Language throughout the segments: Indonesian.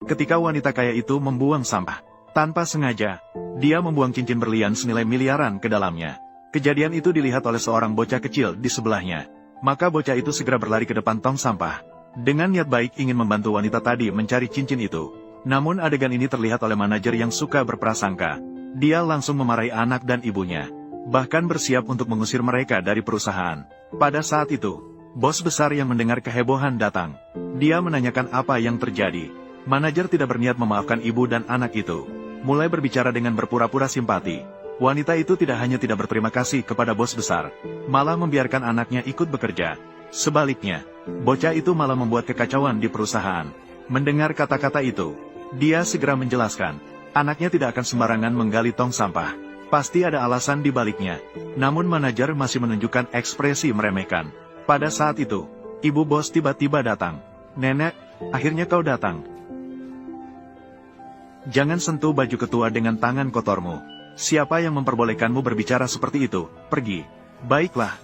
ketika wanita kaya itu membuang sampah. Tanpa sengaja, dia membuang cincin berlian senilai miliaran ke dalamnya. Kejadian itu dilihat oleh seorang bocah kecil di sebelahnya. Maka bocah itu segera berlari ke depan tong sampah. Dengan niat baik ingin membantu wanita tadi mencari cincin itu. Namun adegan ini terlihat oleh manajer yang suka berprasangka. Dia langsung memarahi anak dan ibunya. Bahkan bersiap untuk mengusir mereka dari perusahaan. Pada saat itu, bos besar yang mendengar kehebohan datang. Dia menanyakan apa yang terjadi. Manajer tidak berniat memaafkan ibu dan anak itu. Mulai berbicara dengan berpura-pura simpati. Wanita itu tidak hanya tidak berterima kasih kepada bos besar, malah membiarkan anaknya ikut bekerja. Sebaliknya, bocah itu malah membuat kekacauan di perusahaan. Mendengar kata-kata itu, dia segera menjelaskan, anaknya tidak akan sembarangan menggali tong sampah. Pasti ada alasan di baliknya. Namun manajer masih menunjukkan ekspresi meremehkan. Pada saat itu, ibu bos tiba-tiba datang. Nenek, akhirnya kau datang. Jangan sentuh baju ketua dengan tangan kotormu. Siapa yang memperbolehkanmu berbicara seperti itu? Pergi. Baiklah.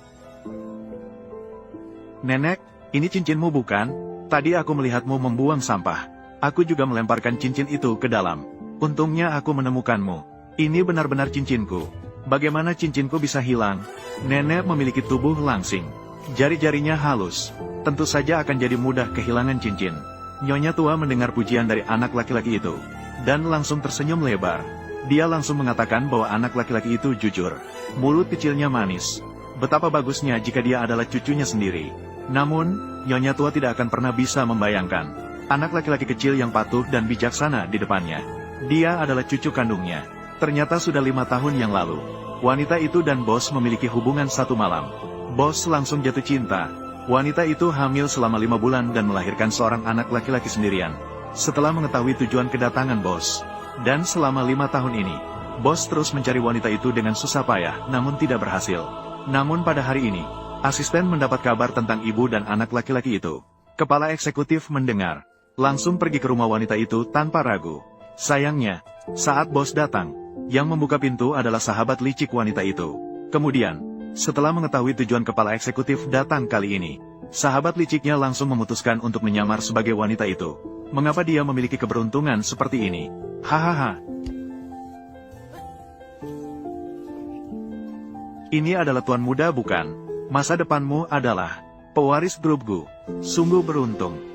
Nenek, ini cincinmu bukan? Tadi aku melihatmu membuang sampah. Aku juga melemparkan cincin itu ke dalam. Untungnya aku menemukanmu. Ini benar-benar cincinku. Bagaimana cincinku bisa hilang? Nenek memiliki tubuh langsing. Jari-jarinya halus. Tentu saja akan jadi mudah kehilangan cincin. Nyonya tua mendengar pujian dari anak laki-laki itu. Dan langsung tersenyum lebar. Dia langsung mengatakan bahwa anak laki-laki itu jujur. Mulut kecilnya manis. Betapa bagusnya jika dia adalah cucunya sendiri. Namun, Nyonya tua tidak akan pernah bisa membayangkan anak laki-laki kecil yang patuh dan bijaksana di depannya. Dia adalah cucu kandungnya. Ternyata sudah 5 tahun yang lalu, wanita itu dan bos memiliki hubungan satu malam. Bos langsung jatuh cinta. Wanita itu hamil selama 5 bulan dan melahirkan seorang anak laki-laki sendirian. Setelah mengetahui tujuan kedatangan bos, dan selama 5 tahun ini, bos terus mencari wanita itu dengan susah payah, namun tidak berhasil. Namun pada hari ini, asisten mendapat kabar tentang ibu dan anak laki-laki itu. Kepala eksekutif mendengar, langsung pergi ke rumah wanita itu tanpa ragu. Sayangnya, saat bos datang, yang membuka pintu adalah sahabat licik wanita itu. Kemudian, setelah mengetahui tujuan kepala eksekutif datang kali ini, sahabat liciknya langsung memutuskan untuk menyamar sebagai wanita itu. Mengapa dia memiliki keberuntungan seperti ini? Hahaha. Ini adalah tuan muda bukan? Masa depanmu adalah pewaris grup Gu. Sungguh beruntung.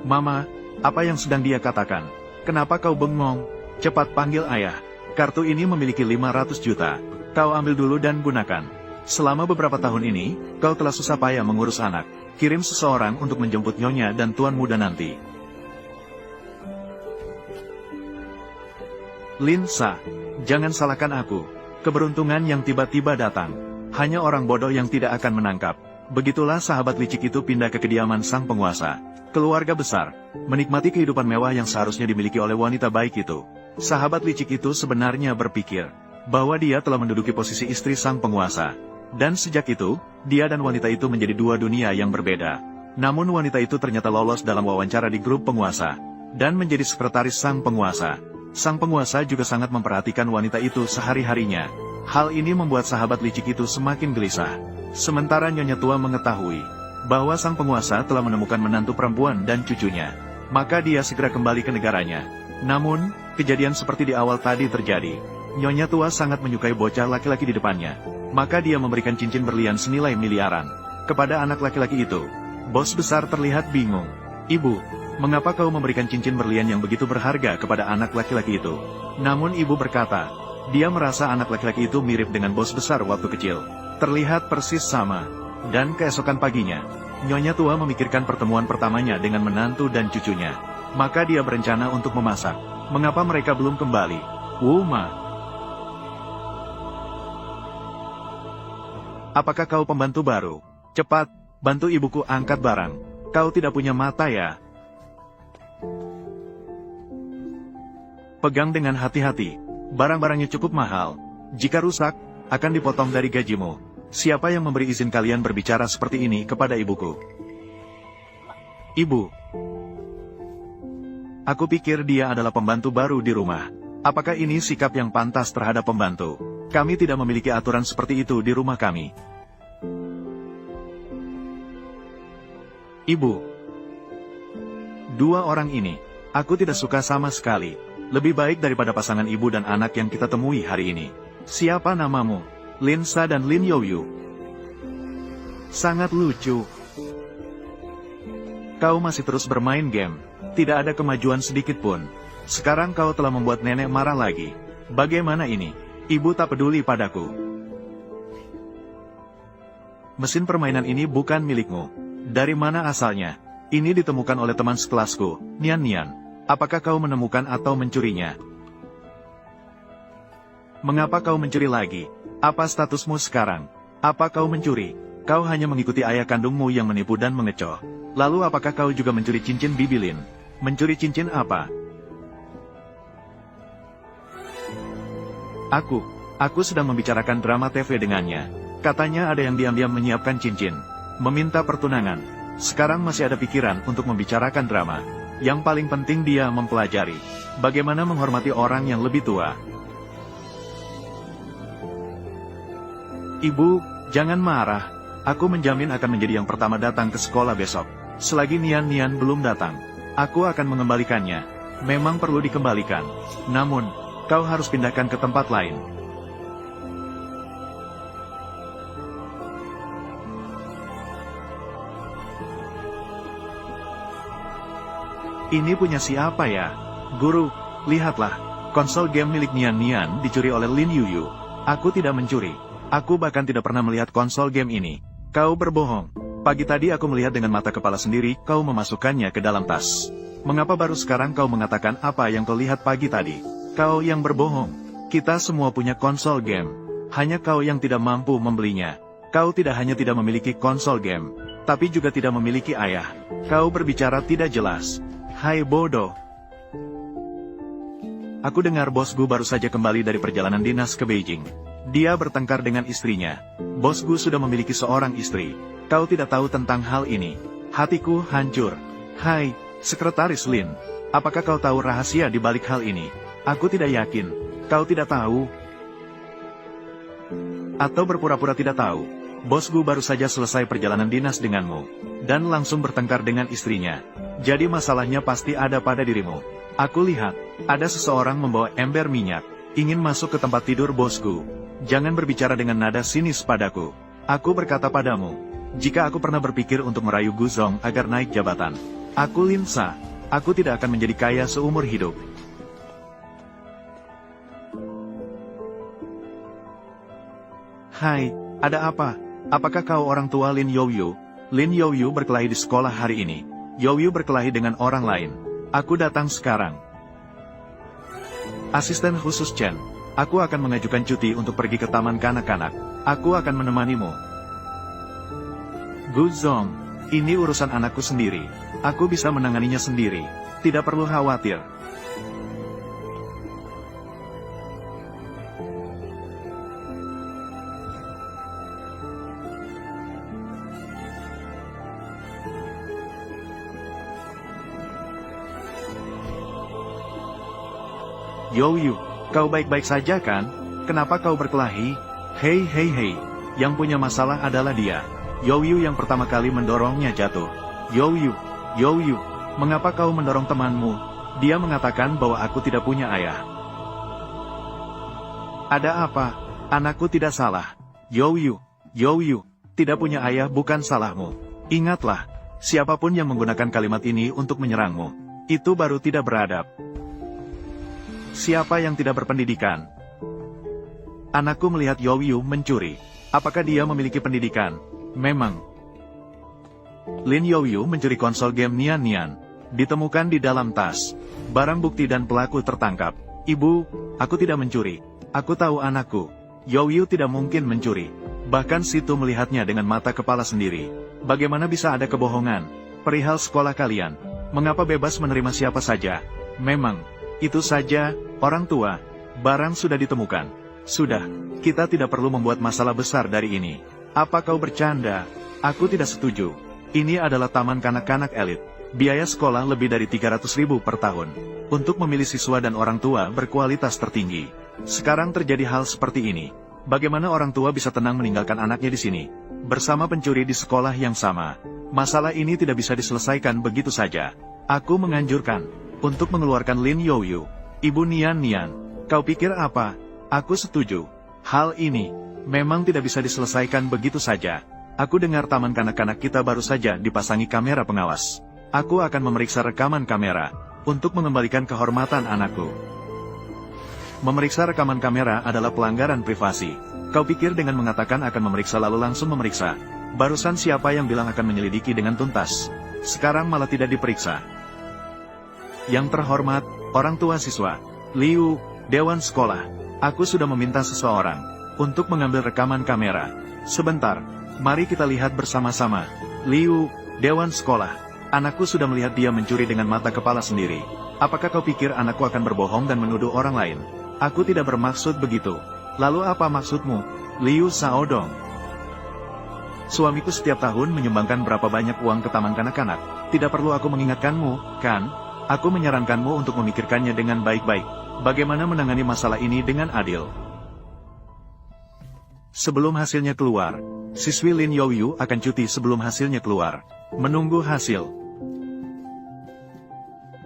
Mama, apa yang sedang dia katakan? Kenapa kau bengong? Cepat panggil ayah. Kartu ini memiliki 500 juta. Kau ambil dulu dan gunakan. Selama beberapa tahun ini, kau telah susah payah mengurus anak. Kirim seseorang untuk menjemput nyonya dan tuan muda nanti. Linsa, jangan salahkan aku. Keberuntungan yang tiba-tiba datang. Hanya orang bodoh yang tidak akan menangkap. Begitulah sahabat licik itu pindah ke kediaman sang penguasa. Keluarga besar, menikmati kehidupan mewah yang seharusnya dimiliki oleh wanita baik itu. Sahabat licik itu sebenarnya berpikir bahwa dia telah menduduki posisi istri sang penguasa. Dan sejak itu, dia dan wanita itu menjadi dua dunia yang berbeda. Namun wanita itu ternyata lolos dalam wawancara di grup penguasa, dan menjadi sekretaris sang penguasa. Sang penguasa juga sangat memperhatikan wanita itu sehari-harinya. Hal ini membuat sahabat licik itu semakin gelisah. Sementara Nyonya tua mengetahui bahwa sang penguasa telah menemukan menantu perempuan dan cucunya, maka dia segera kembali ke negaranya. Namun, kejadian seperti di awal tadi terjadi. Nyonya tua sangat menyukai bocah laki-laki di depannya. Maka dia memberikan cincin berlian senilai miliaran kepada anak laki-laki itu. Bos besar terlihat bingung. Ibu, mengapa kau memberikan cincin berlian yang begitu berharga kepada anak laki-laki itu? Namun ibu berkata, dia merasa anak laki-laki itu mirip dengan bos besar waktu kecil. Terlihat persis sama. Dan keesokan paginya, Nyonya tua memikirkan pertemuan pertamanya dengan menantu dan cucunya. Maka dia berencana untuk memasak. Mengapa mereka belum kembali? Wuma. Apakah kau pembantu baru? Cepat, bantu ibuku angkat barang. Kau tidak punya mata ya? Pegang dengan hati-hati. Barang-barangnya cukup mahal. Jika rusak, akan dipotong dari gajimu. Siapa yang memberi izin kalian berbicara seperti ini kepada ibuku? Ibu. Aku pikir dia adalah pembantu baru di rumah. Apakah ini sikap yang pantas terhadap pembantu? Kami tidak memiliki aturan seperti itu di rumah kami. Ibu. Dua orang ini, aku tidak suka sama sekali. Lebih baik daripada pasangan ibu dan anak yang kita temui hari ini. Siapa namamu? Lin Sa dan Lin Youyu. Sangat lucu. Kau masih terus bermain game. Tidak ada kemajuan sedikit pun. Sekarang kau telah membuat nenek marah lagi. Bagaimana ini? Ibu tak peduli padaku. Mesin permainan ini bukan milikmu. Dari mana asalnya? Ini ditemukan oleh teman sekelasku, Nian Nian. Apakah kau menemukan atau mencurinya? Mengapa kau mencuri lagi? Apa statusmu sekarang? Apa kau mencuri? Kau hanya mengikuti ayah kandungmu yang menipu dan mengecoh. Lalu apakah kau juga mencuri cincin Bibi Lin? Mencuri cincin apa? Aku sedang membicarakan drama TV dengannya. Katanya ada yang diam-diam menyiapkan cincin. Meminta pertunangan. Sekarang masih ada pikiran untuk membicarakan drama. Yang paling penting dia mempelajari bagaimana menghormati orang yang lebih tua. Ibu, jangan marah. Aku menjamin akan menjadi yang pertama datang ke sekolah besok. Selagi Nian Nian belum datang, aku akan mengembalikannya. Memang perlu dikembalikan. Namun, kau harus pindahkan ke tempat lain. Ini punya siapa ya? Guru, lihatlah. Konsol game milik Nian Nian dicuri oleh Lin Youyu. Aku tidak mencuri. Aku bahkan tidak pernah melihat konsol game ini. Kau berbohong. Pagi tadi aku melihat dengan mata kepala sendiri kau memasukkannya ke dalam tas. Mengapa baru sekarang kau mengatakan apa yang kau lihat pagi tadi? Kau yang berbohong. Kita semua punya konsol game. Hanya kau yang tidak mampu membelinya. Kau tidak hanya tidak memiliki konsol game, tapi juga tidak memiliki ayah. Kau berbicara tidak jelas. Hai bodoh. Aku dengar bosku baru saja kembali dari perjalanan dinas ke Beijing. Dia bertengkar dengan istrinya. Bosku sudah memiliki seorang istri. Kau tidak tahu tentang hal ini. Hatiku hancur. Hai, Sekretaris Lin. Apakah kau tahu rahasia di balik hal ini? Aku tidak yakin. Kau tidak tahu? Atau berpura-pura tidak tahu? Bosku baru saja selesai perjalanan dinas denganmu. Dan langsung bertengkar dengan istrinya. Jadi masalahnya pasti ada pada dirimu. Aku lihat, ada seseorang membawa ember minyak, ingin masuk ke tempat tidur bosku. Jangan berbicara dengan nada sinis padaku. Aku berkata padamu, jika aku pernah berpikir untuk merayu Guzong agar naik jabatan, aku Lin Sa, aku tidak akan menjadi kaya seumur hidup. Hai, ada apa? Apakah kau orang tua Lin Youyu? Lin Youyu berkelahi di sekolah hari ini. Youyu berkelahi dengan orang lain. Aku datang sekarang. Asisten khusus Chen, aku akan mengajukan cuti untuk pergi ke taman kanak-kanak. Aku akan menemanimu. Guzong, ini urusan anakku sendiri. Aku bisa menanganinya sendiri. Tidak perlu khawatir. Youyu, kau baik-baik saja kan? Kenapa kau berkelahi? Hei hei hei, yang punya masalah adalah dia. Youyu yang pertama kali mendorongnya jatuh. Youyu, Youyu, mengapa kau mendorong temanmu? Dia mengatakan bahwa aku tidak punya ayah. Ada apa? Anakku tidak salah. Youyu, Youyu, tidak punya ayah bukan salahmu. Ingatlah, siapapun yang menggunakan kalimat ini untuk menyerangmu, itu baru tidak beradab. Siapa yang tidak berpendidikan? Anakku melihat Youyu mencuri. Apakah dia memiliki pendidikan? Memang. Lin Youyu mencuri konsol game Nian Nian. Ditemukan di dalam tas. Barang bukti dan pelaku tertangkap. Ibu, aku tidak mencuri. Aku tahu anakku. Youyu tidak mungkin mencuri. Bahkan Situ melihatnya dengan mata kepala sendiri. Bagaimana bisa ada kebohongan? Perihal sekolah kalian. Mengapa bebas menerima siapa saja? Memang. Itu saja, orang tua. Barang sudah ditemukan. Sudah, kita tidak perlu membuat masalah besar dari ini. Apa kau bercanda? Aku tidak setuju. Ini adalah taman kanak-kanak elit. Biaya sekolah lebih dari 300.000 per tahun. Untuk memilih siswa dan orang tua berkualitas tertinggi. Sekarang terjadi hal seperti ini. Bagaimana orang tua bisa tenang meninggalkan anaknya di sini? Bersama pencuri di sekolah yang sama. Masalah ini tidak bisa diselesaikan begitu saja. Aku menganjurkan untuk mengeluarkan Lin Youyu. Ibu Nian Nian, kau pikir apa? Aku setuju. Hal ini memang tidak bisa diselesaikan begitu saja. Aku dengar taman kanak-kanak kita baru saja dipasangi kamera pengawas. Aku akan memeriksa rekaman kamera untuk mengembalikan kehormatan anakku. Memeriksa rekaman kamera adalah pelanggaran privasi. Kau pikir dengan mengatakan akan memeriksa lalu langsung memeriksa? Barusan siapa yang bilang akan menyelidiki dengan tuntas? Sekarang malah tidak diperiksa. Yang terhormat, orang tua siswa, Liu, Dewan Sekolah, aku sudah meminta seseorang untuk mengambil rekaman kamera. Sebentar, mari kita lihat bersama-sama. Liu, Dewan Sekolah, anakku sudah melihat dia mencuri dengan mata kepala sendiri. Apakah kau pikir anakku akan berbohong dan menuduh orang lain? Aku tidak bermaksud begitu. Lalu apa maksudmu, Liu Xiaodong? Suamiku setiap tahun menyumbangkan berapa banyak uang ke taman kanak-kanak. Tidak perlu aku mengingatkanmu, kan? Aku menyarankanmu untuk memikirkannya dengan baik-baik. Bagaimana menangani masalah ini dengan adil? Sebelum hasilnya keluar, siswi Lin Youyu akan cuti sebelum hasilnya keluar. Menunggu hasil.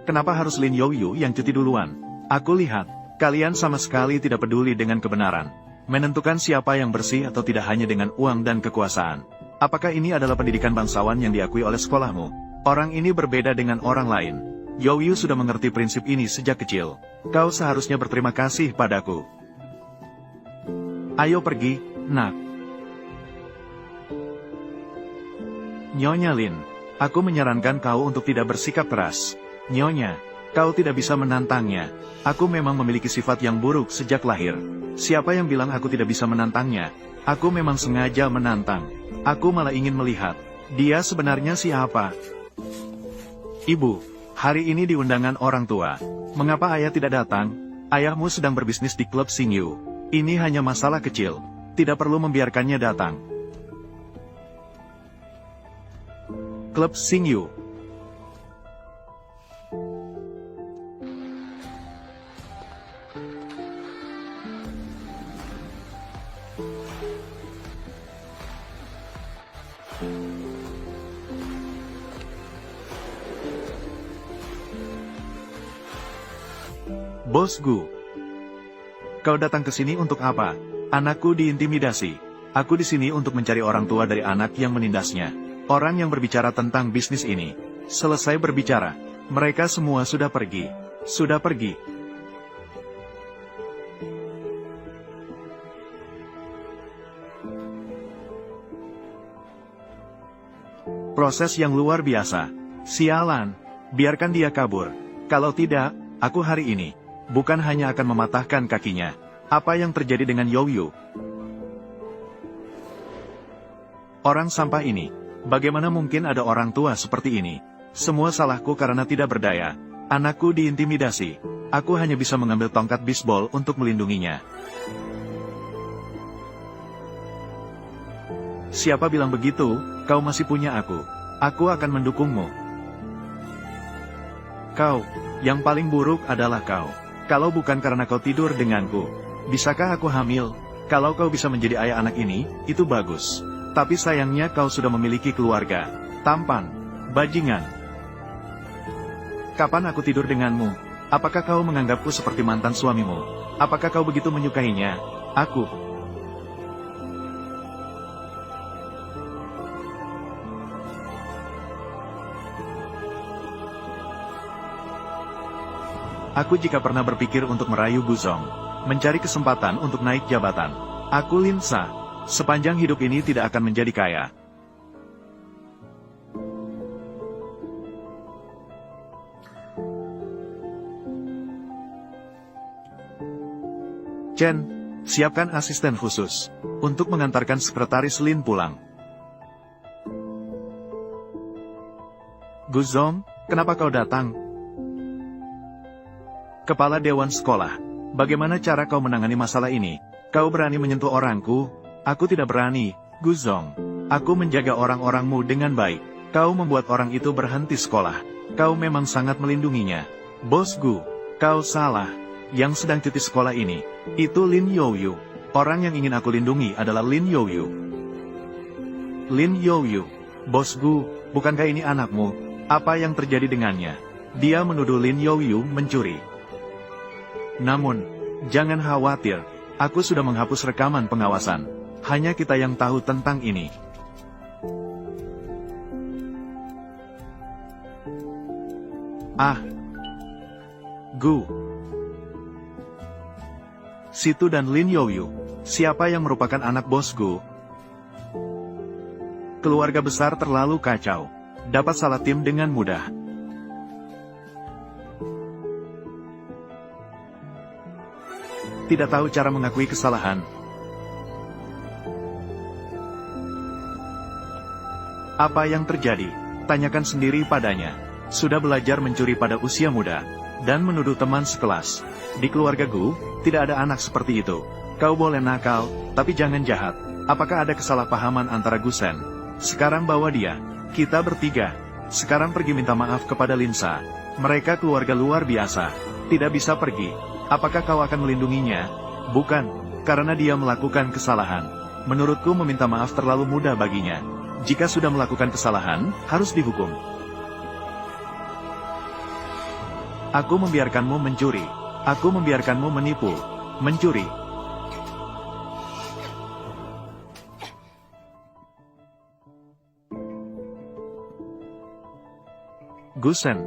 Kenapa harus Lin Youyu yang cuti duluan? Aku lihat, kalian sama sekali tidak peduli dengan kebenaran. Menentukan siapa yang bersih atau tidak hanya dengan uang dan kekuasaan. Apakah ini adalah pendidikan bangsawan yang diakui oleh sekolahmu? Orang ini berbeda dengan orang lain. Youyu sudah mengerti prinsip ini sejak kecil. Kau seharusnya berterima kasih padaku. Ayo pergi, nak. Nyonya Lin, aku menyarankan kau untuk tidak bersikap keras. Nyonya, kau tidak bisa menantangnya. Aku memang memiliki sifat yang buruk sejak lahir. Siapa yang bilang aku tidak bisa menantangnya? Aku memang sengaja menantang. Aku malah ingin melihat, dia sebenarnya siapa? Ibu, hari ini di undangan orang tua. Mengapa ayah tidak datang? Ayahmu sedang berbisnis di klub Xingyu. Ini hanya masalah kecil. Tidak perlu membiarkannya datang. Klub Xingyu. Bos Gu, kau datang ke sini untuk apa? Anakku diintimidasi. Aku di sini untuk mencari orang tua dari anak yang menindasnya. Orang yang berbicara tentang bisnis ini. Selesai berbicara. Mereka semua sudah pergi. Sudah pergi. Proses yang luar biasa. Sialan. Biarkan dia kabur. Kalau tidak, aku hari ini bukan hanya akan mematahkan kakinya. Apa yang terjadi dengan Youyu? Orang sampah ini. Bagaimana mungkin ada orang tua seperti ini? Semua salahku karena tidak berdaya. Anakku diintimidasi. Aku hanya bisa mengambil tongkat bisbol untuk melindunginya. Siapa bilang begitu? Kau masih punya aku. Aku akan mendukungmu. Kau, yang paling buruk adalah kau. Kalau bukan karena kau tidur denganku, bisakah aku hamil? Kalau kau bisa menjadi ayah anak ini, itu bagus. Tapi sayangnya kau sudah memiliki keluarga. Tampan. Bajingan. Kapan aku tidur denganmu? Apakah kau menganggapku seperti mantan suamimu? Apakah kau begitu menyukainya? Aku. Aku jika pernah berpikir untuk merayu Guzong, mencari kesempatan untuk naik jabatan. Aku Lin Sa, sepanjang hidup ini tidak akan menjadi kaya. Chen, siapkan asisten khusus untuk mengantarkan sekretaris Lin pulang. Guzong, kenapa kau datang? Kepala Dewan Sekolah, bagaimana cara kau menangani masalah ini? Kau berani menyentuh orangku? Aku tidak berani, Guzong. Aku menjaga orang-orangmu dengan baik. Kau membuat orang itu berhenti sekolah. Kau memang sangat melindunginya. Bos Gu, kau salah. Yang sedang cuti sekolah ini, itu Lin Youyu. Orang yang ingin aku lindungi adalah Lin Youyu. Lin Youyu, Bos Gu, bukankah ini anakmu? Apa yang terjadi dengannya? Dia menuduh Lin Youyu mencuri. Namun, jangan khawatir, aku sudah menghapus rekaman pengawasan. Hanya kita yang tahu tentang ini. Gu. Situ dan Lin Youyu. Siapa yang merupakan anak bos Gu? Keluarga besar terlalu kacau. Dapat salah tim dengan mudah. Tidak tahu cara mengakui kesalahan. Apa yang terjadi? Tanyakan sendiri padanya. Sudah belajar mencuri pada usia muda, dan menuduh teman sekelas. Di keluarga Gu, tidak ada anak seperti itu. Kau boleh nakal, tapi jangan jahat. Apakah ada kesalahpahaman antara Gusen? Sekarang bawa dia. Kita bertiga. Sekarang pergi minta maaf kepada Linsa. Mereka keluarga luar biasa. Tidak bisa pergi. Apakah kau akan melindunginya? Bukan, karena dia melakukan kesalahan. Menurutku meminta maaf terlalu mudah baginya. Jika sudah melakukan kesalahan, harus dihukum. Aku membiarkanmu mencuri. Aku membiarkanmu menipu. Mencuri. Gusen.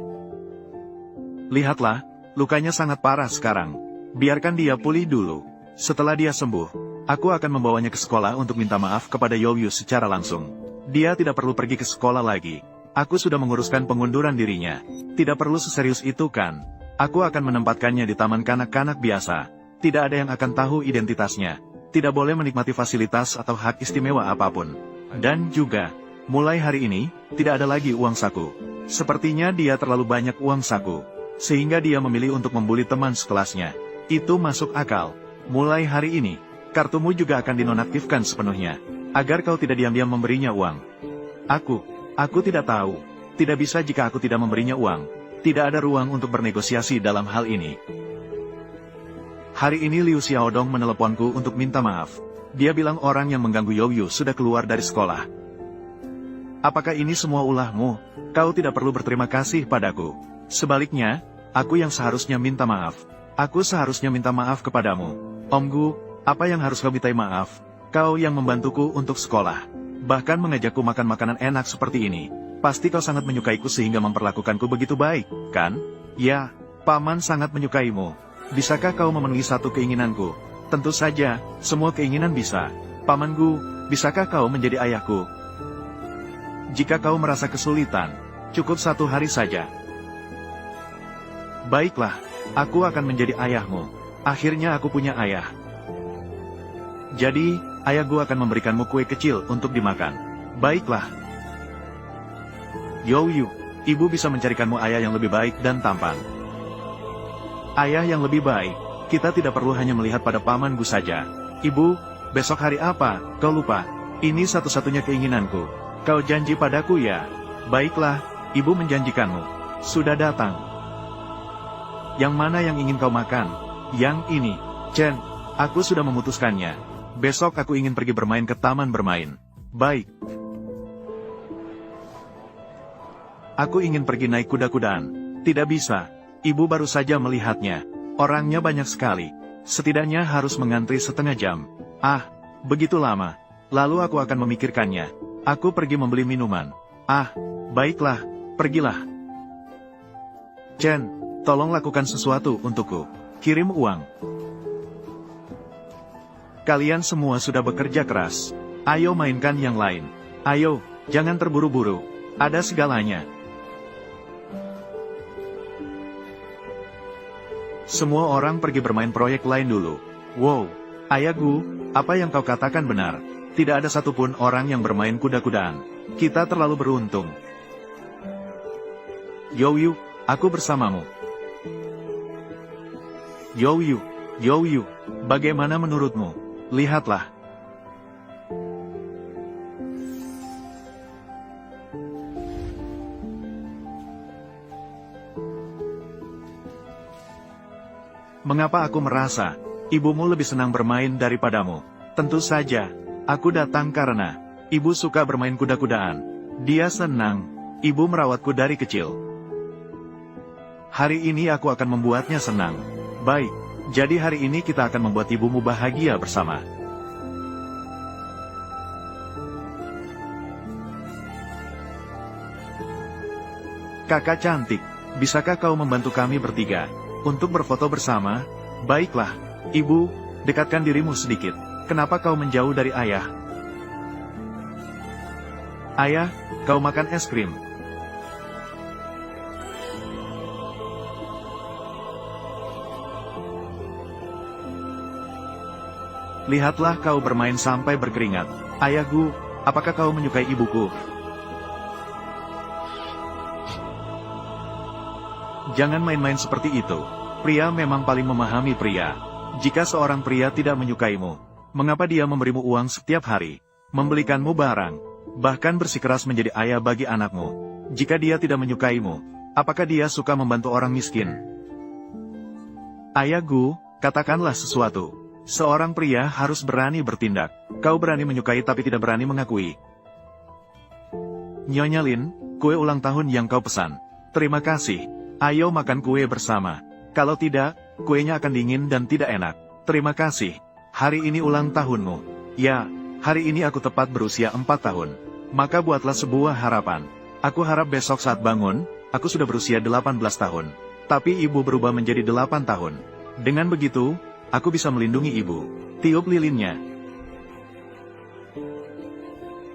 Lihatlah, lukanya sangat parah sekarang. Biarkan dia pulih dulu. Setelah dia sembuh, aku akan membawanya ke sekolah untuk minta maaf kepada Youyu secara langsung. Dia tidak perlu pergi ke sekolah lagi. Aku sudah menguruskan pengunduran dirinya. Tidak perlu seserius itu kan. Aku akan menempatkannya di taman kanak-kanak biasa. Tidak ada yang akan tahu identitasnya. Tidak boleh menikmati fasilitas atau hak istimewa apapun. Dan juga, mulai hari ini, tidak ada lagi uang saku. Sepertinya dia terlalu banyak uang saku, sehingga dia memilih untuk membuli teman sekelasnya. Itu masuk akal. Mulai hari ini, kartumu juga akan dinonaktifkan sepenuhnya, agar kau tidak diam-diam memberinya uang. Aku tidak tahu. Tidak bisa jika aku tidak memberinya uang. Tidak ada ruang untuk bernegosiasi dalam hal ini. Hari ini Liu Xiaodong meneleponku untuk minta maaf. Dia bilang orang yang mengganggu Youyu sudah keluar dari sekolah. Apakah ini semua ulahmu? Kau tidak perlu berterima kasih padaku. Sebaliknya, aku yang seharusnya minta maaf. Aku seharusnya minta maaf kepadamu. Om Gu, apa yang harus kau minta maaf? Kau yang membantuku untuk sekolah. Bahkan mengajakku makan makanan enak seperti ini. Pasti kau sangat menyukaiku sehingga memperlakukanku begitu baik, kan? Ya, Paman sangat menyukaimu. Bisakah kau memenuhi satu keinginanku? Tentu saja, semua keinginan bisa. Paman Gu, bisakah kau menjadi ayahku? Jika kau merasa kesulitan, cukup 1 hari saja. Baiklah, aku akan menjadi ayahmu. Akhirnya aku punya ayah. Jadi, ayahku akan memberikanmu kue kecil untuk dimakan. Baiklah. Youyu, ibu bisa mencarikanmu ayah yang lebih baik dan tampan. Ayah yang lebih baik, kita tidak perlu hanya melihat pada Paman Gu saja. Ibu, besok hari apa, kau lupa? Ini satu-satunya keinginanku. Kau janji padaku ya? Baiklah, ibu menjanjikanmu. Sudah datang. Yang mana yang ingin kau makan? Yang ini. Chen, aku sudah memutuskannya. Besok aku ingin pergi bermain ke taman bermain. Baik. Aku ingin pergi naik kuda-kudaan. Tidak bisa. Ibu baru saja melihatnya. Orangnya banyak sekali. Setidaknya harus mengantri setengah jam. Begitu lama. Lalu aku akan memikirkannya. Aku pergi membeli minuman. Baiklah, pergilah. Chen, tolong lakukan sesuatu untukku. Kirim uang. Kalian semua sudah bekerja keras. Ayo mainkan yang lain. Ayo, jangan terburu-buru. Ada segalanya. Semua orang pergi bermain proyek lain dulu. Wow, ayahku, apa yang kau katakan benar. Tidak ada satupun orang yang bermain kuda-kudaan. Kita terlalu beruntung. Youyu, aku bersamamu. Youyu, bagaimana menurutmu? Lihatlah. Mengapa aku merasa ibumu lebih senang bermain daripadamu? Tentu saja. Aku datang karena ibu suka bermain kuda-kudaan. Dia senang. Ibu merawatku dari kecil. Hari ini aku akan membuatnya senang. Baik, jadi hari ini kita akan membuat ibumu bahagia bersama. Kakak cantik, bisakah kau membantu kami bertiga untuk berfoto bersama? Baiklah, ibu, dekatkan dirimu sedikit. Kenapa kau menjauh dari ayah? Ayah, kau makan es krim. Lihatlah kau bermain sampai berkeringat. Ayahku, apakah kau menyukai ibuku? Jangan main-main seperti itu. Pria memang paling memahami pria. Jika seorang pria tidak menyukaimu, mengapa dia memberimu uang setiap hari, membelikanmu barang, bahkan bersikeras menjadi ayah bagi anakmu? Jika dia tidak menyukaimu, apakah dia suka membantu orang miskin? Ayahku, katakanlah sesuatu. Seorang pria harus berani bertindak. Kau berani menyukai tapi tidak berani mengakui. Nyonya Lin, kue ulang tahun yang kau pesan. Terima kasih. Ayo makan kue bersama. Kalau tidak, kuenya akan dingin dan tidak enak. Terima kasih. Hari ini ulang tahunmu. Ya, hari ini aku tepat berusia 4 tahun. Maka buatlah sebuah harapan. Aku harap besok saat bangun, aku sudah berusia 18 tahun. Tapi ibu berubah menjadi 8 tahun. Dengan begitu, aku bisa melindungi ibu. Tiup lilinnya.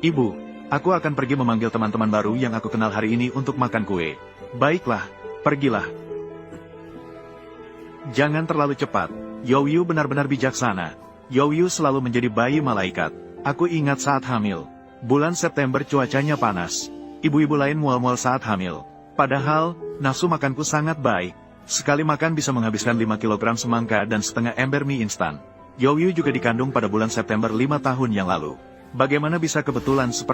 Ibu, aku akan pergi memanggil teman-teman baru yang aku kenal hari ini untuk makan kue. Baiklah, pergilah. Jangan terlalu cepat. Youyu benar-benar bijaksana. Youyu selalu menjadi bayi malaikat. Aku ingat saat hamil. Bulan September cuacanya panas. Ibu-ibu lain mual-mual saat hamil. Padahal, nafsu makanku sangat baik. Sekali makan bisa menghabiskan 5 kg semangka dan setengah ember mie instan. Youyu juga dikandung pada bulan September 5 tahun yang lalu. Bagaimana bisa kebetulan seperti